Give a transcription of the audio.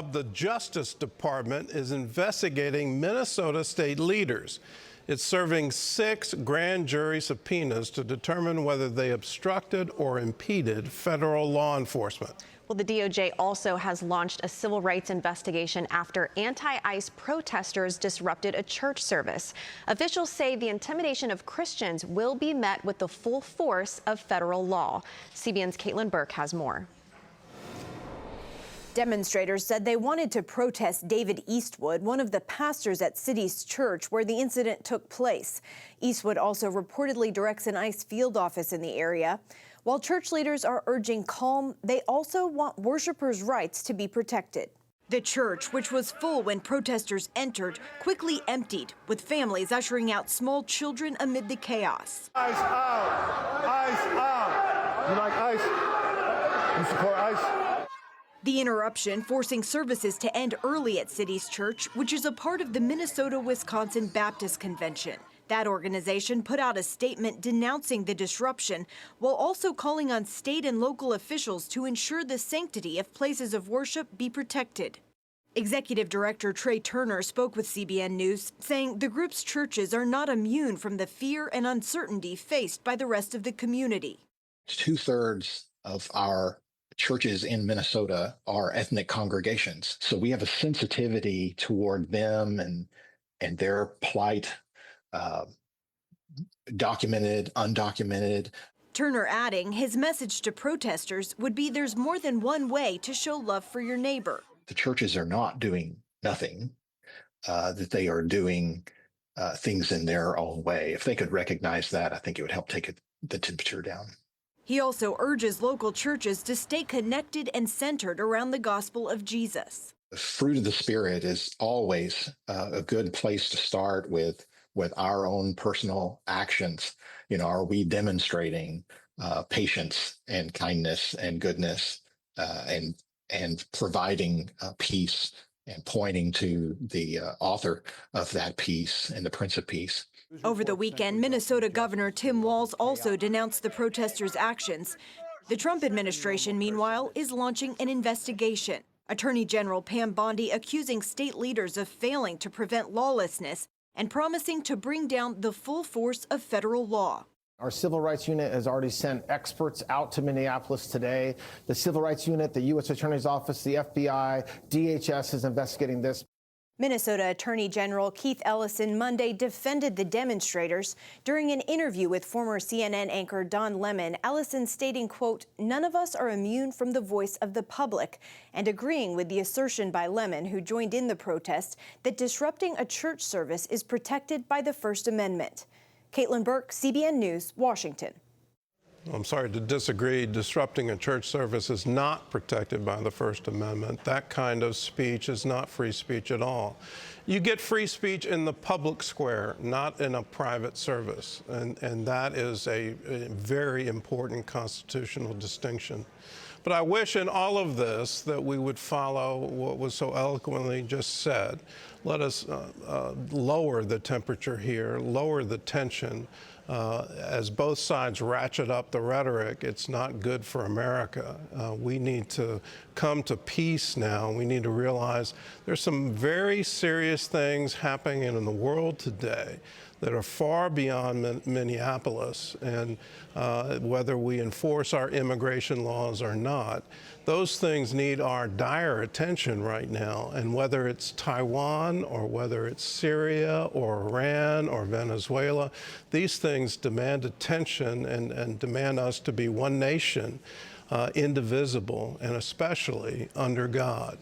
The Justice Department is investigating Minnesota state leaders. It's serving 6 grand jury subpoenas to determine whether they obstructed or impeded federal law enforcement. Well, the DOJ also has launched a civil rights investigation after anti-ICE protesters disrupted a church service. Officials say the intimidation of Christians will be met with the full force of federal law. CBN's Caitlin Burke has more. Demonstrators said they wanted to protest David Eastwood, one of the pastors at City's Church where the incident took place. Eastwood also reportedly directs an ICE field office in the area. While church leaders are urging calm, they also want worshipers' rights to be protected. The church, which was full when protesters entered, quickly emptied, with families ushering out small children amid the chaos. ICE out! ICE out! You like ICE? You support ICE? The interruption forcing services to end early at City's Church, which is a part of the Minnesota-Wisconsin Baptist Convention. That organization put out a statement denouncing the disruption, while also calling on state and local officials to ensure the sanctity of places of worship be protected. Executive Director Trey Turner spoke with CBN News, saying the group's churches are not immune from the fear and uncertainty faced by the rest of the community. 2/3 of our churches in Minnesota are ethnic congregations. So we have a sensitivity toward them and their plight, documented, undocumented. Turner adding his message to protesters would be there's more than one way to show love for your neighbor. The churches are not doing nothing, that they are doing things in their own way. If they could recognize that, I think it would help take the temperature down. He also urges local churches to stay connected and centered around the gospel of Jesus. The fruit of the Spirit is always a good place to start with our own personal actions. You know, are we demonstrating patience and kindness and goodness and providing peace and pointing to the author of that peace and the Prince of Peace? Over the weekend, Minnesota Governor Tim Walz also denounced the protesters' actions. The Trump administration, meanwhile, is launching an investigation. Attorney General Pam Bondi accusing state leaders of failing to prevent lawlessness and promising to bring down the full force of federal law. Our Civil Rights Unit has already sent experts out to Minneapolis today. The Civil Rights Unit, the U.S. Attorney's Office, the FBI, DHS is investigating this. Minnesota Attorney General Keith Ellison Monday defended the demonstrators. During an interview with former CNN anchor Don Lemon, Ellison stating, quote, "None of us are immune from the voice of the public," and agreeing with the assertion by Lemon, who joined in the protest, that disrupting a church service is protected by the First Amendment. Caitlin Burke, CBN News, Washington. I'm sorry to disagree. Disrupting a church service is not protected by the First Amendment. That kind of speech is not free speech at all. You get free speech in the public square, not in a private service. And that is a very important constitutional distinction. But I wish in all of this that we would follow what was so eloquently just said. Let us lower the temperature here, lower the tension. As both sides ratchet up the rhetoric, it's not good for America. We need to come to peace now. We need to realize there's some very serious things happening in the world today that are far beyond Minneapolis, and whether we enforce our immigration laws or not, those things need our dire attention right now. And whether it's Taiwan or whether it's Syria or Iran or Venezuela, these things demand attention and demand us to be one nation, indivisible, and especially under God.